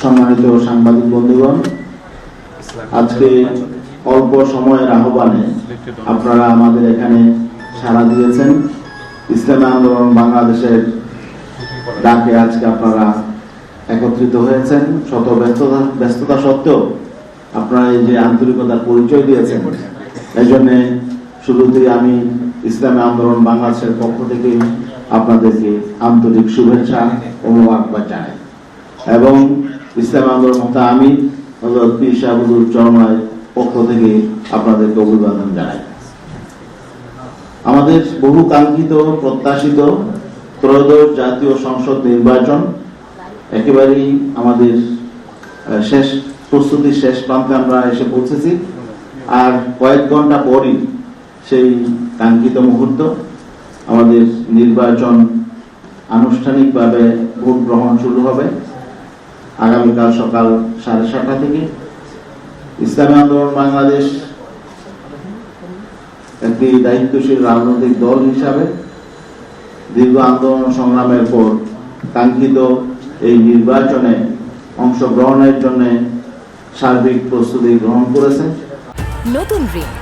সম্মানিত সাংবাদিক বন্ধুগণ, আজকে অল্প সময়ের আহ্বানে আপনারা আমাদের এখানে সাড়া দিয়েছেন। ইসলামী আন্দোলন বাংলাদেশের ডাকে আজকে আপনারা একত্রিত হয়েছেন। শত ব্যস্ততা সত্ত্বেও আপনারা এই যে আন্তরিকতার পরিচয় দিয়েছেন, এই জন্য শুরুতেই আমি ইসলামী আন্দোলন বাংলাদেশের পক্ষ থেকে আপনাদেরকে আন্তরিক শুভেচ্ছা ও মোবারকবাদ জানাই এবং ইসলামী আন্দোলন আমি হযরত পীর সাহেব হুজুর চরমনায়ের পক্ষ থেকে আপনাদেরকে অভিবাদন জানাই। আমাদের বহু কাঙ্ক্ষিত প্রত্যাশিত ত্রয়োদশ জাতীয় সংসদ নির্বাচন একেবারেই আমাদের শেষ প্রস্তুতির শেষ প্রান্তে আমরা এসে পৌঁছেছি। আর কয়েক ঘন্টা পরই সেই কাঙ্ক্ষিত মুহূর্ত, আমাদের নির্বাচন আনুষ্ঠানিকভাবে ভোট গ্রহণ শুরু হবে আগামীকাল সকাল 7:30 থেকে। ইসলামী আন্দোলন বাংলাদেশ একটি দায়িত্বশীল রাজনৈতিক দল হিসাবে দীর্ঘ আন্দোলন সংগ্রামের পর কাঙ্ক্ষিত এই নির্বাচনে অংশগ্রহণের জন্য সার্বিক প্রস্তুতি গ্রহণ করেছে। নতুন রিন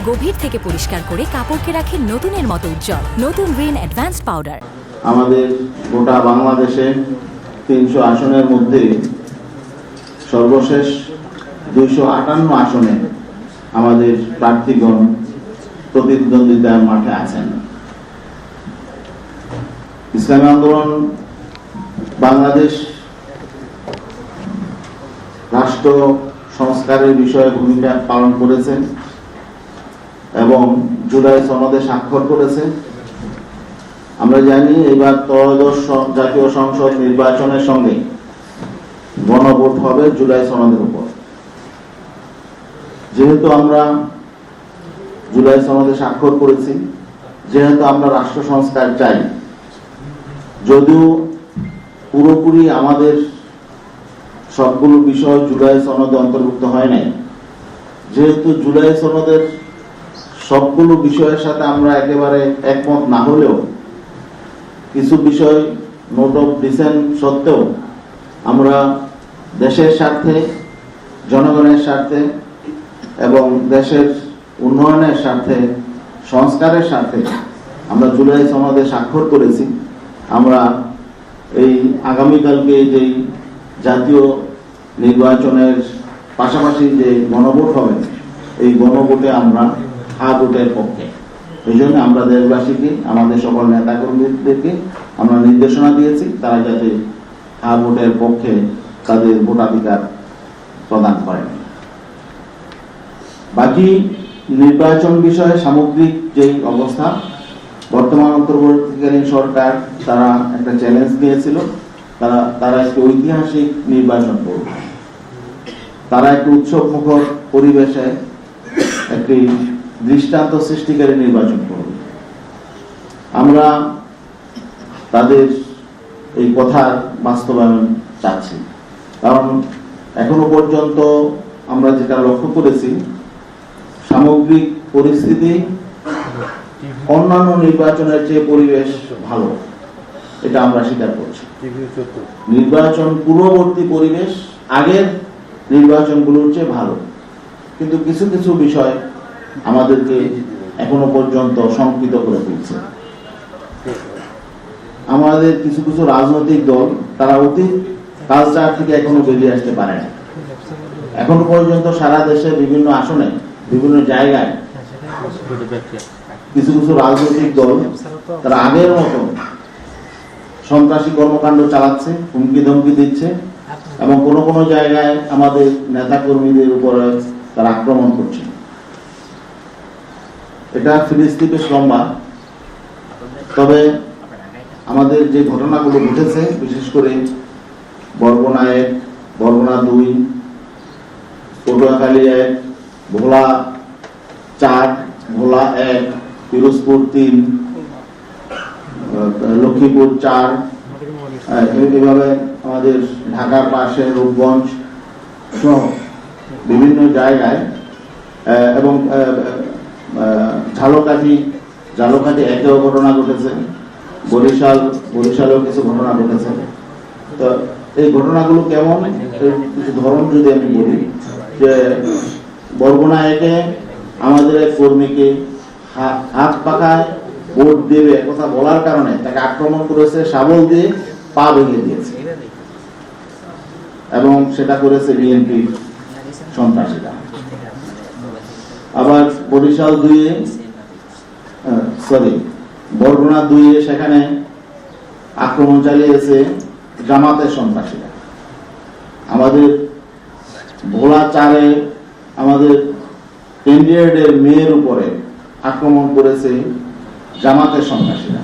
গভীর থেকে পরিষ্কার করে কাপড়কে রাখে নতুনের মতো উজ্জ্বল। নতুন রিন অ্যাডভান্সড পাউডার। আমাদের গোটা বাংলাদেশে 300 আসনের মধ্যে সর্বশেষ 258 আসনে আমাদের প্রার্থীগণ প্রতিদ্বন্দ্বিতার মাঠে আছেন। ইসলামী আন্দোলন বাংলাদেশ রাষ্ট্র সংস্কারের বিষয়ে ভূমিকা পালন করেছে এবং জুলাই সনদে স্বাক্ষর করেছে। আমরা জানি এবার ত্রয়োদশ জাতীয় সংসদ নির্বাচনের সঙ্গে গণভোট হবে জুলাই সনদের উপর। যেহেতু আমরা জুলাই সনদে স্বাক্ষর করেছি, যেহেতু আমরা রাষ্ট্র সংস্কার চাই, যদিও পুরোপুরি আমাদের সবগুলো বিষয় জুলাই সনদে অন্তর্ভুক্ত হয় নাই, যেহেতু জুলাই সনদের সবগুলো বিষয়ের সাথে আমরা একেবারে একমত না হলেও কিছু বিষয় নোট অফ ডিসেন্ট সত্ত্বেও আমরা দেশের স্বার্থে, জনগণের স্বার্থে এবং দেশের উন্নয়নের স্বার্থে, সংস্কারের স্বার্থে আমরা জুলাই সনদে স্বাক্ষর করেছি। আমরা এই আগামীকালকে যেই জাতীয় নির্বাচনের পাশাপাশি যে গণভোট হবে, এই গণভোটে আমরা হ্যাঁ ভোটের পক্ষে। এই জন্য আমরা দেশবাসীকে, আমাদের সকল নেতাকর্মীদেরকে আমরা নির্দেশনা দিয়েছি তারা যাতে হ্যাঁ ভোটের পক্ষে তাদের ভোটাধিকার প্রদান করেন। বাকি নির্বাচন বিষয়ে সামগ্রিক যেই অবস্থা, বর্তমান অন্তর্বর্তীকালীন সরকার তারা একটা চ্যালেঞ্জ দিয়েছিল, তারা একটি ঐতিহাসিক নির্বাচন করবে। তারা একটি উৎসবমুখর পরিবেশে একটি দৃষ্টান্ত সৃষ্টিকারী নির্বাচন করবে। আমরা তাদের এই কথার বাস্তবায়ন চাচ্ছি, কারণ এখনো পর্যন্ত আমরা যেটা লক্ষ্য করেছি, সামগ্রিক পরিস্থিতি অন্যান্য নির্বাচনের চেয়ে পরিবেশ ভালো, এটা আমরা স্বীকার করছি। নির্বাচন পূর্ববর্তী পরিবেশ আগের নির্বাচনগুলোর চেয়ে ভালো, কিন্তু কিছু কিছু বিষয় আমাদেরকে এখনো পর্যন্ত শঙ্কিত করে তুলছে। আমাদের কিছু কিছু রাজনৈতিক দল তারা অতীত কালচার থেকে এখনো বেরিয়ে আসতে পারে না। এখনো পর্যন্ত সারা দেশে বিভিন্ন আসনে, বিভিন্ন জায়গায় কিছু কিছু রাজনৈতিক দল তারা আগের মতো সন্ত্রাসী কর্মকাণ্ড চালাচ্ছে, হুমকি ধমকি দিচ্ছে এবং কোনো কোনো জায়গায় আমাদের নেতা কর্মীদের উপরে তারা আক্রমণ করছে। এটা ফিরিস্তি বেশ লম্বা, তবে আমাদের যে ঘটনাগুলো ঘটেছে, বিশেষ করে বরগুনা 1, বরগুনা 2, পটুয়াখালী 1, ভোলা 4, ভোলা 1, পিরোজপুর 3, লক্ষ্মীপুর 4, এইভাবে আমাদের ঢাকার পাশে রূপগঞ্জ সহ বিভিন্ন জায়গায় এবং ঝালকাঠি 1-এও ঘটনা ঘটেছে। বরিশালেও কিছু ঘটনা ঘটেছে। তো এই ঘটনাগুলো কেমন, এর কিছু ধরন যদি আমি বলি, যে বরগুনা একে আমাদের এক কর্মীকে হাত পাখায় ভোট দেবে কথা বলার কারণে তাকে আক্রমণ করেছে, শাবল দিয়ে পা ভেঙে দিয়েছে, এবং সেটা করেছে বিএনপি সন্ত্রাসীরা। আবার বরগুনা 2 সেখানে আক্রমণ চালিয়েছে জামাতের সন্ত্রাসীরা। আমাদের ভোলা 4 আমাদের ক্যান্ডিডেটের মেয়ের উপরে আক্রমণ করেছে জামাতের সন্ত্রাসীরা।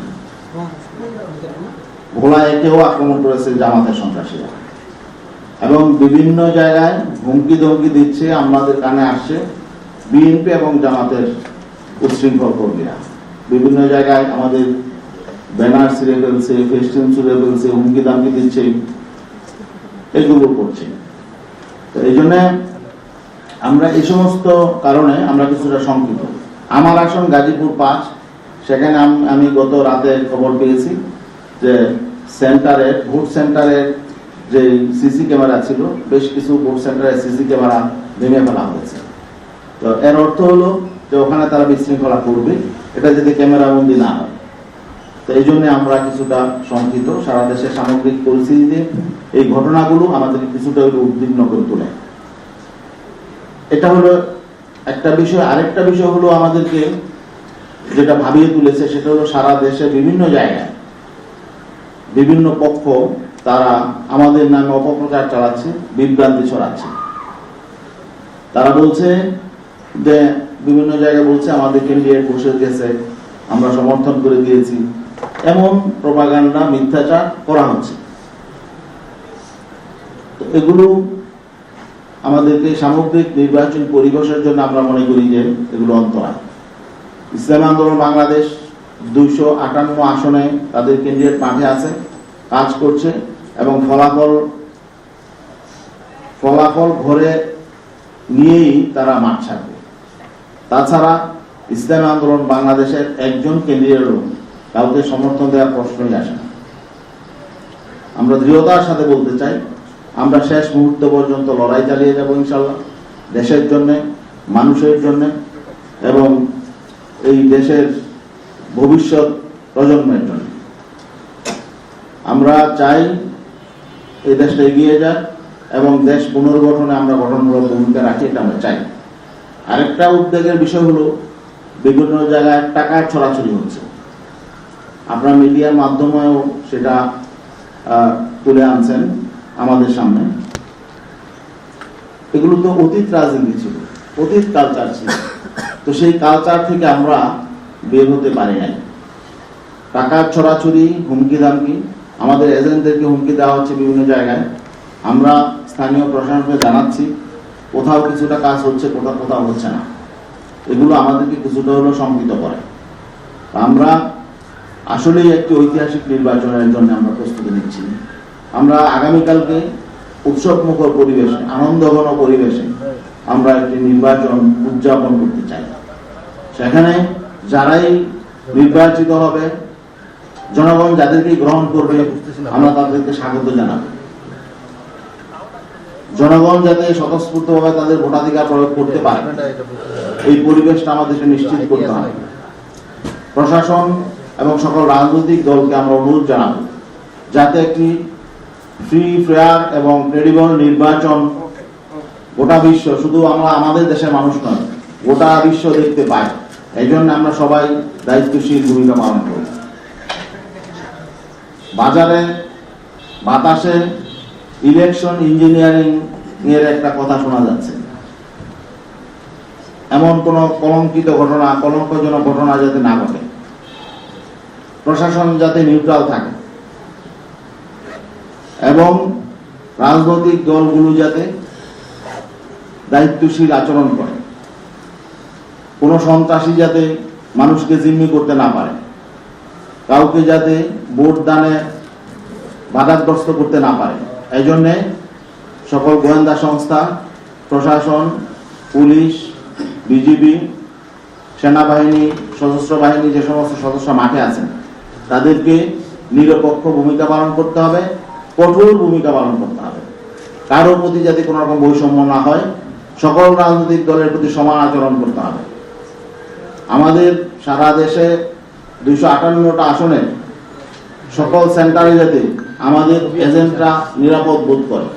ভোলা 1-এও আক্রমণ করেছে জামাতের সন্ত্রাসীরা, এবং বিভিন্ন জায়গায় হুমকি ধমকি দিচ্ছে, আমাদের কানে আসছে বিএনপি এবং জামাতের উচ্ছৃঙ্খল কর্মীরা। বিভিন্ন জায়গায় আমাদের ব্যানার ছিঁড়ে ফেলছে, ফেস্টুন ছিঁড়ে ফেলছে, হুমকি দামকি দিচ্ছে, এগুলো করছে। তো এই জন্য আমরা এই সমস্ত কারণে আমরা কিছুটা শঙ্কিত। আমার আসন গাজীপুর 5, সেখানে আমি গত রাতে খবর পেয়েছি যে ভোট সেন্টারের যে সিসি ক্যামেরা ছিল, বেশ কিছু ভোট সেন্টারের সিসি ক্যামেরা ভেঙে ফেলা হয়েছে। তো এর অর্থ হলো যে ওখানে তারা বিশৃঙ্খলা করবে, এটা যদি ক্যামেরা বন্দি না হয়। তো এই জন্য আমরা কিছুটা শঙ্কিত। সারা দেশের সামগ্রিক পরিস্থিতিতে এই ঘটনাগুলো আমাদের কিছুটা উদ্বিগ্ন করে তোলে। এটা হলো একটা বিষয়। আরেকটা বিষয় হলো আমাদেরকে যেটা ভাবিয়ে তুলেছে, সেটা হলো সারা দেশে বিভিন্ন জায়গায় বিভিন্ন পক্ষ তারা আমাদের নামে অপপ্রচার চালাচ্ছে, বিভ্রান্তি ছড়াচ্ছে। তারা বলছে যে বিভিন্ন জায়গায় বলছে আমাদের ক্যান্ডিডেট বসে গেছে, আমরা সমর্থন করে দিয়েছি, এমন প্রপাগান্ডা, মিথ্যাচার করা হচ্ছে। তো এগুলো আমাদেরকে সামগ্রিক নির্বাচন পরিবেশের জন্য আমরা মনে করি যে এগুলো অন্তরায়। ইসলামী আন্দোলন বাংলাদেশ 258 আসনে তাদের ক্যান্ডিডেট মাঠে আছে, কাজ করছে, এবং ফলাফল ঘরে নিয়েই তারা মাঠ ছাড়বে। তাছাড়া ইসলামী আন্দোলন বাংলাদেশের একজন ক্যান্ডিডেটও কাউকে সমর্থন দেওয়ার প্রশ্নই আসে না। আমরা দৃঢ়তার সাথে বলতে চাই, আমরা শেষ মুহূর্ত পর্যন্ত লড়াই চালিয়ে যাব ইনশাল্লাহ, দেশের জন্য, মানুষের জন্য, এবং এই দেশের ভবিষ্যৎ প্রজন্মের জন্য। আমরা চাই এই দেশটা এগিয়ে যাক এবং দেশ পুনর্গঠনে আমরা গঠনমূলক ভূমিকা রাখি, এটা আমরা চাই। আরেকটা উদ্বেগের বিষয় হলো বিভিন্ন জায়গায় টাকার ছড়াছড়ি হচ্ছে। আপনারা মিডিয়ার মাধ্যমেও সেটা তুলে আনছেন আমাদের সামনে। এগুলো তো অতীত রাজনীতি ছিল, অতীত কালচার ছিল। তো সেই কালচার থেকে আমরা বের হতে পারি নাই। টাকার ছড়াছড়ি, হুমকি দামকি, আমাদের এজেন্টদেরকে হুমকি দেওয়া হচ্ছে বিভিন্ন জায়গায়। আমরা স্থানীয় প্রশাসনকে জানাচ্ছি, কোথাও কিছুটা কাজ হচ্ছে, কোথাও হচ্ছে না। এগুলো আমাদেরকে কিছুটা হলেও শঙ্কিত করে। আমরা আসলেই একটি ঐতিহাসিক নির্বাচনের জন্য আমরা প্রস্তুতি নিচ্ছি। আমরা আগামীকালকে উৎসবমুখর পরিবেশে, আনন্দঘন পরিবেশে আমরা একটি নির্বাচন উদযাপন করতে চাই। সেখানে যারাই নির্বাচিত হবে, জনগণ যাদেরকে গ্রহণ করবে, আমরা তাদেরকে স্বাগত জানাবো। জনগণ যাতে স্বতঃস্ফূর্তভাবে তাদের ভোটাধিকার প্রয়োগ করতে পারে, এই পরিবেশটা আমাদেরকে নিশ্চিত করতে হবে। প্রশাসন এবং সকল রাজনৈতিক দলকে আমরা অনুরোধ জানাবো যাতে একটি ফ্রি, ফেয়ার এবং ক্রেডিবল নির্বাচন গোটা বিশ্ব, শুধু আমরা আমাদের দেশের মানুষ নয়, গোটা বিশ্ব দেখতে পায়। এই জন্য আমরা সবাই দায়িত্বশীল ভূমিকা পালন করি। বাজারে, বাতাসে ইলেকশন ইঞ্জিনিয়ারিং এর একটা কথা শোনা যাচ্ছে। এমন কোন কলঙ্কিত ঘটনা, কলঙ্কজনক ঘটনা যাতে না ঘটে, প্রশাসন যাতে নিউট্রাল থাকে, এবং রাজনৈতিক দলগুলো যাতে দায়িত্বশীল আচরণ করে, কোন সন্ত্রাসী যাতে মানুষকে জিম্মি করতে না পারে, কাউকে যাতে ভোট দানে বাধাগ্রস্ত করতে না পারে। এই জন্যে সকল গোয়েন্দা সংস্থা, প্রশাসন, পুলিশ, বিজিবি, সেনাবাহিনী, সশস্ত্র বাহিনী, যে সমস্ত সদস্য মাঠে আছেন, তাদেরকে নিরপেক্ষ ভূমিকা পালন করতে হবে, কঠোর ভূমিকা পালন করতে হবে। কারোর প্রতি যাতে কোনো রকম বৈষম্য না হয়, সকল রাজনৈতিক দলের প্রতি সমান আচরণ করতে হবে। আমাদের সারা দেশে 258টা আসনে সকল সেন্টারে যাতে আমাদের এজেন্টরা নিরাপদ বোধ করে,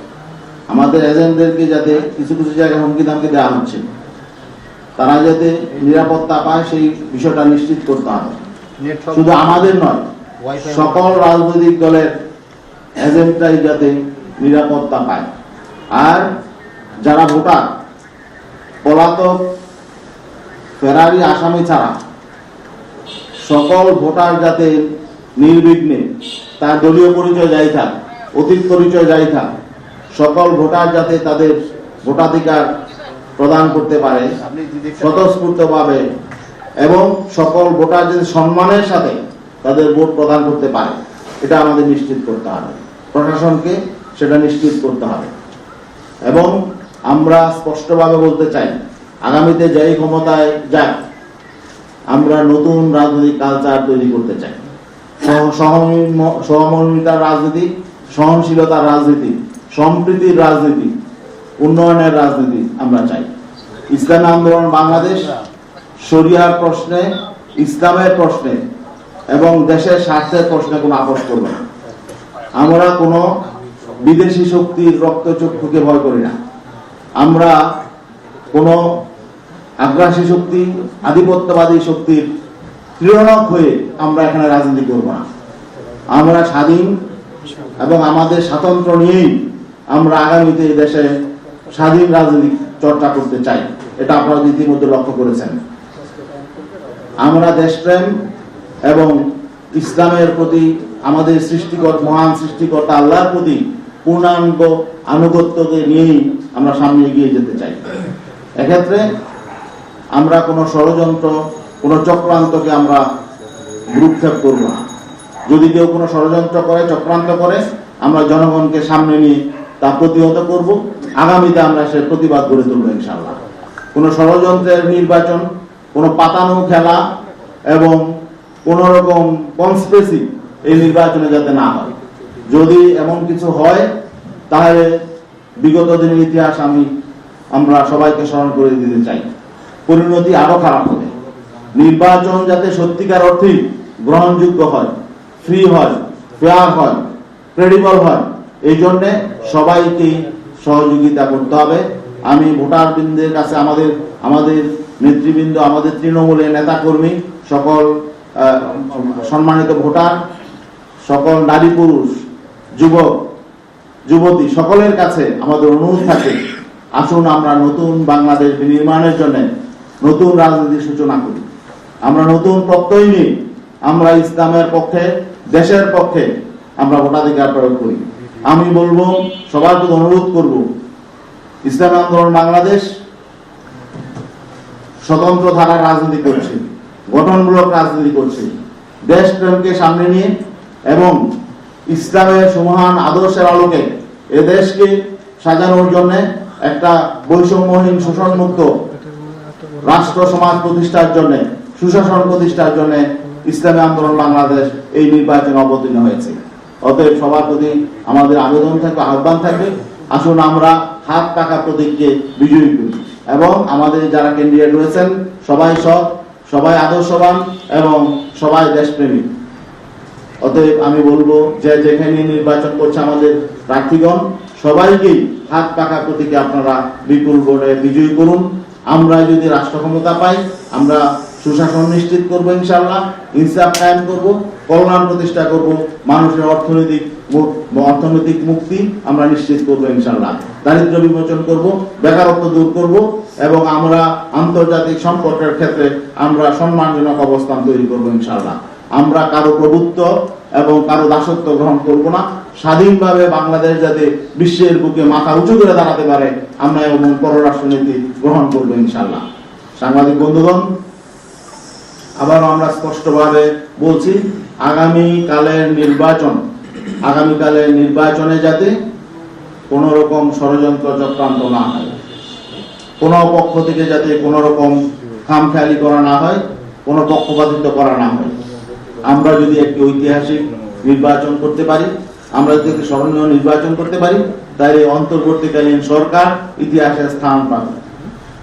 আমাদের এজেন্টদেরকে যাতে কিছু কিছু জায়গায় হুমকি ধামকি দেওয়া হচ্ছে, তারা যাতে নিরাপত্তা পায় সেই বিষয়টা নিশ্চিত করতে হবে। শুধু আমাদের নয়, সকল রাজনৈতিক দলের এজেন্টরাই যাতে নিরাপত্তা পায়। আর যারা ভোটার, পলাতক ফেরারি আসামি ছাড়া সকল ভোটার যাতে নির্বিঘ্নে তার দলীয় পরিচয় যাই থাক, অতীত পরিচয় যাই থাক, সকল ভোটার যাতে তাদের ভোটাধিকার প্রদান করতে পারে স্বতঃস্ফূর্তভাবে, এবং সকল ভোটার যদি সম্মানের সাথে তাদের ভোট প্রদান করতে পারে, এটা আমাদের নিশ্চিত করতে হবে। প্রশাসনকে সেটা নিশ্চিত করতে হবে। এবং আমরা স্পষ্টভাবে বলতে চাই, আগামীতে যেই ক্ষমতায় যাক, আমরা নতুন রাজনৈতিক কালচার তৈরি করতে চাই। সহমর্মিতার রাজনীতি, সহনশীলতার রাজনীতি, সম্প্রীতির রাজনীতি, উন্নয়নের রাজনীতি আমরা চাই। ইসলামী আন্দোলন বাংলাদেশ শরিয়ার প্রশ্নে, ইসলামের প্রশ্নে এবং দেশের স্বার্থের প্রশ্নে কোনো আপোষ করবে না। আমরা কোনো বিদেশি শক্তির রক্তচক্ষুকে ভয় করি না। আমরা কোনো আগ্রাসী শক্তি, আধিপত্যবাদী শক্তির প্রেরণক হয়ে আমরা এখানে রাজনীতি করব না। আমরা স্বাধীন এবং আমাদের স্বাতন্ত্র্য নিয়েই আমরা আগামীতে দেশে স্বাধীন রাজনীতি চর্চা করতে চাই। এটা আপনারা ইতিমধ্যে লক্ষ্য করেছেন। আমরা দেশপ্রেম এবং ইসলামের প্রতি আমাদের মহান সৃষ্টিকর্তা আল্লাহর প্রতি পূর্ণাঙ্গ আনুগত্যকে নিয়েই আমরা সামনে এগিয়ে যেতে চাই। এক্ষেত্রে আমরা কোনো ষড়যন্ত্র, কোনো চক্রান্তকে আমরা ভ্রুক্ষেপ করব না। যদি কেউ কোনো ষড়যন্ত্র করে, চক্রান্ত করে, আমরা জনগণকে সামনে নিয়ে তা প্রতিহত করব। আগামীতে আমরা সে প্রতিবাদ গড়ে তুলব ইনশাআল্লাহ। কোনো ষড়যন্ত্রের নির্বাচন, কোনো পাতানো খেলা এবং কোন রকম কনস্পিরেসি এই নির্বাচনে যাতে না হয়। যদি এমন কিছু হয় তাহলে বিগত দিনের ইতিহাস আমরা সবাইকে স্মরণ করে দিতে চাই। পরিণতি আরো খারাপ হবে। নির্বাচন যাতে সত্যিকার অর্থেই গ্রহণযোগ্য হয়, ফ্রি হয়, ফেয়ার হয়, ক্রেডিবল হয়, এই জন্যে সবাইকে সহযোগিতা করতে হবে। আমি ভোটার বৃন্দের কাছে, আমাদের নেতৃবৃন্দ, আমাদের তৃণমূলের নেতা কর্মী, সকল সম্মানিত ভোটার, সকল নারী পুরুষ, যুবক যুবতী সকলের কাছে আমাদের অনুরোধ থাকে, আসুন আমরা নতুন বাংলাদেশ বিনির্মাণের জন্য নতুন রাজনীতির সূচনা করি। আমরা নতুন প্রত্যয় নিয়ে আমরা ইসলামের পক্ষে, দেশের পক্ষে আমরা ভোটাধিকার প্রয়োগ করি। আমি বলবো, সবার প্রতি অনুরোধ করব, ইসলামী আন্দোলন বাংলাদেশ স্বতন্ত্র ধারার রাজনীতি করছে, গঠনমূলক রাজনীতি করছে, দেশপ্রেমকে সামনে নিয়ে এবং ইসলামের সুমহান আদর্শের আলোকে এ দেশকে সাজানোর জন্য একটা বৈষম্যহীন, শোষণমুক্ত রাষ্ট্র সমাজ প্রতিষ্ঠার জন্য, সুশাসন প্রতিষ্ঠার জন্য ইসলামী আন্দোলন বাংলাদেশ এই নির্বাচনে অবতীর্ণ হয়েছে। অতএব সবার প্রতি আমাদের আবেদন থাকবে, আহ্বান থাকবে, আসুন আমরা হাত পাকা প্রতীককে বিজয়ী করি এবং আমাদের যারা ক্যান্ডিডেট রয়েছেন সবাই সৎ, সবাই আদর্শবান এবং সবাই দেশপ্রেমী। অতএব আমি বলবো, যে যেখানে নির্বাচন করছে আমাদের প্রার্থীগণ, সবাইকেই হাত পাকা প্রতীকে আপনারা বিপুল ভোটে বিজয়ী করুন। আমরা যদি রাষ্ট্র ক্ষমতা পাই, আমরা সুশাসন নিশ্চিত করবো ইনশাআল্লাহ, ইনসাফ কায়েম করব, কল্যাণ প্রতিষ্ঠা করব, মানুষের অর্থনৈতিক মুক্তি আমরা নিশ্চিত করবো ইনশাআল্লাহ, দারিদ্র্য বিমোচন করব, বেকারত্ব দূর করব এবং আমরা আন্তর্জাতিক সম্পর্কের ক্ষেত্রে আমরা সম্মানজনক অবস্থান তৈরি করবো ইনশাআল্লাহ। আমরা কারো প্রভুত্ব এবং কারো দাসত্ব গ্রহণ করব না। স্বাধীনভাবে বাংলাদেশ যাতে বিশ্বের বুকে মাথা উঁচু করে দাঁড়াতে পারে, আমরা এমন পররাষ্ট্রনীতি গ্রহণ করবো ইনশাআল্লাহ। সাংবাদিক বন্ধুগণ, আবারও আমরা স্পষ্টভাবে বলছি, আগামীকালের নির্বাচনে যাতে কোন রকম ষড়যন্ত্র চক্রান্ত না হয়, কোন পক্ষ থেকে যাতে কোন রকম খামখেয়ালি করা না হয়, কোন পক্ষপাতিত্ব করা না হয়। আমরা যদি একটি ঐতিহাসিক নির্বাচন করতে পারি, আমরা যদি একটি স্মরণীয় নির্বাচন করতে পারি, তাহলে অন্তর্বর্তীকালীন সরকার ইতিহাসে স্থান পাবে,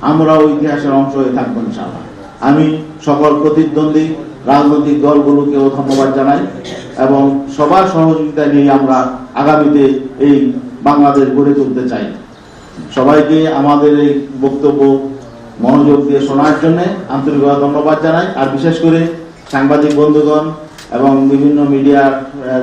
আমরাও ইতিহাসের অংশ হয়ে থাকবো ইনশাআল্লাহ। আমি সকল প্রতিদ্বন্দ্বী রাজনৈতিক দলগুলোকেও ধন্যবাদ জানাই এবং সবার সহযোগিতা নিয়ে আমরা আগামীতে এই বাংলাদেশ গড়ে তুলতে চাই। সবাইকে আমাদের এই বক্তব্য মনোযোগ দিয়ে শোনার জন্য আন্তরিকভাবে ধন্যবাদ জানাই। আর বিশেষ করে সাংবাদিক বন্ধুগণ এবং বিভিন্ন মিডিয়ার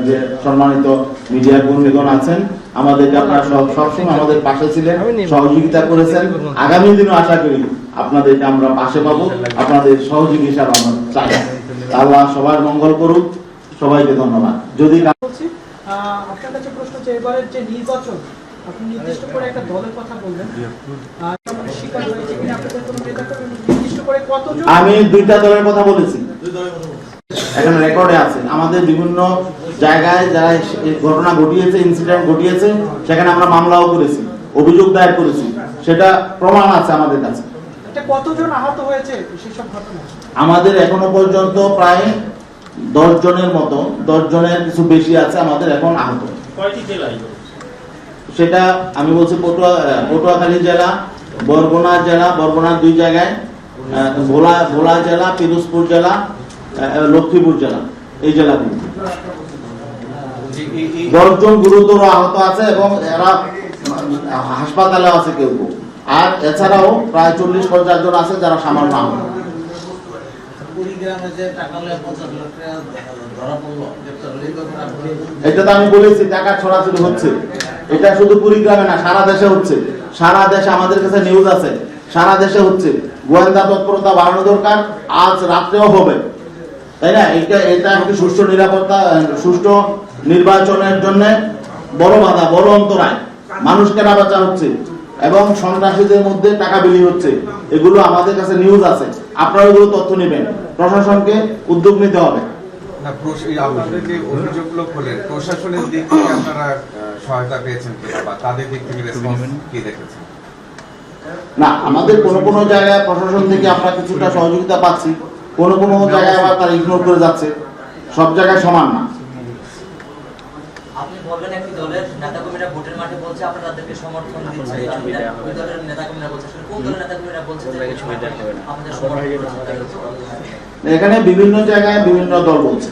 যে সম্মানিত মিডিয়া কর্মীগণ আছেন, আমাদেরকে আপনারা সবসময় আমাদের পাশে ছিলেন, সহযোগিতা করেছেন। আগামী দিনও আশা করি আপনাদেরকে আমরা পাশে পাবো, আপনাদের সহযোগী হিসাবে আমরা চাই। আল্লাহ সবার মঙ্গল করুক, সবাইকে ধন্যবাদ। যদি আপনার কাছে প্রশ্ন হচ্ছে, এবারের যে নির্বাচন আপনি নির্দিষ্ট করে একটা দলের কথা বললেন, স্বীকার হয়েছে কিনা আপনাদের কোনো নেতাকর্মী নির্দিষ্ট করে কতজন? আমি দুইটা দলের কথা বলেছি, এখন রেকর্ডে আছে। আমাদের বিভিন্ন জায়গায় যারা এই ঘটনা ঘটিয়েছে, ইনসিডেন্ট ঘটিয়েছে, সেখানে আমরা মামলাও করেছি, অভিযোগ দায়ের করেছি, সেটা প্রমাণ আছে আমাদের কাছে। কতজন আহত হয়েছে সেসব ঘটনা? আমাদের এখনো পর্যন্ত প্রায় 10 জনের মতো, 10 জনের কিছু বেশি আছে আমাদের এখন আহত। কয়টি জেলায়? সেটা আমি বলছি পটুয়াখালী জেলা, বরগুনা জেলা, বরগুনার 2 জায়গায়, ভোলা জেলা, পিরোজপুর জেলা, লক্ষ্মীপুর জেলা, এই জেলাগুলো 10 জন গুরুতর আহত আছে এবং এরা হাসপাতালে আছে কেউ। আর এছাড়াও প্রায় 40-50 জন আছে যারা সামান্য আহত। এটা তো আমি বলেছি টাকা ছড়াছড়ি হচ্ছে, এটা শুধু কুড়িগ্রামে না, সারা দেশে হচ্ছে। সারা দেশে আমাদের কাছে নিউজ আছে, সারা দেশে হচ্ছে। গোয়েন্দা তৎপরতা বাড়ানো দরকার, আজ রাত্রেও হবে, তাই না? এটা একটি সুষ্ঠু নিরাপত্তা, সুষ্ঠু নির্বাচনের জন্য বড় বাধা, বড় অন্তরায়। মানুষ কেনা বেচা হচ্ছে এবং সন্ত্রাসীদের মধ্যে টাকা বিলি হচ্ছে, এগুলো আমাদের কাছে নিউজ আছে। আপনারা এগুলো তথ্য নেবেন, প্রশাসনকে উদ্যোগ নিতে হবে। অভিযোগগুলো করলেন, প্রশাসনের দিক থেকে আপনারা সহায়তা পেয়েছেন কিনা বা তাদের দিক থেকে রেসপন্স কি দেখেছেন? না, আমাদের কোনো জায়গায় প্রশাসন থেকে আমরা কিছুটা সহযোগিতা পাচ্ছি, কোনো জায়গায় আবার তারা ইগনোর করে যাচ্ছে। সব জায়গায় সমান না। আপনি বললেন একটি দলের নেতাকর্মীরা ভোটের মাঠে বলছে আপনারা তাদেরকে সমর্থন দিচ্ছে, ওই দলের নেতাকর্মীরা বলছে, কোন দলের নেতাকর্মীরা বলছে যে আপনাদের সমর্থন? এখানে বিভিন্ন জায়গায় বিভিন্ন দল বলছে,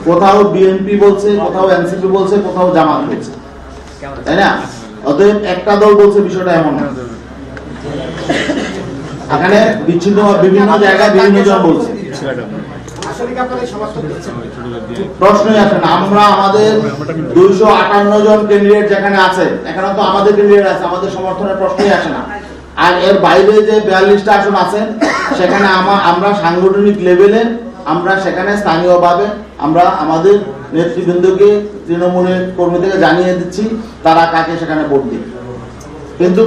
কোথাও বিএনপি বলছে, কোথাও এনসিপি বলছে, কোথাও জামাত বলছে, তাই না? অতএব একটা দল বলছে বিষয়টা এমন না। এখানে বিচ্ছিন্ন বিভিন্ন জায়গায় বিভিন্ন জন বলছে, প্রশ্নই আসে না। আমরা আমাদের 258 জন ক্যান্ডিডেট যেখানে আছে, এখানে তো আমাদের ক্যান্ডিডেট আছে, আমাদের সমর্থনের প্রশ্নই আসে না। আর এর বাইরে যে 42টা আসন আছে, সেখানে আমরা সাংগঠনিক লেভেলে আমরা সেখানে স্থানীয়ভাবে আমরা আমাদের নেতৃবৃন্দকে, তৃণমূলের কর্মীদেরকে জানিয়ে দিচ্ছি তারা কাকে সেখানে ভোট দিবে। কিন্তু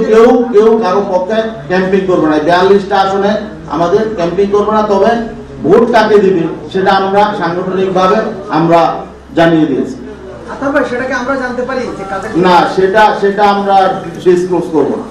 কেউ কারো পক্ষে ক্যাম্পিং করবে না। 42টা আসনে আমাদের ক্যাম্পিং করবে না, তবে ভোট কাকে দিবে সেটা আমরা সাংগঠনিক ভাবে আমরা জানিয়ে দিয়েছি। সেটাকে আমরা জানতে পারি না, সেটা আমরা ডিসক্লোজ করবো না।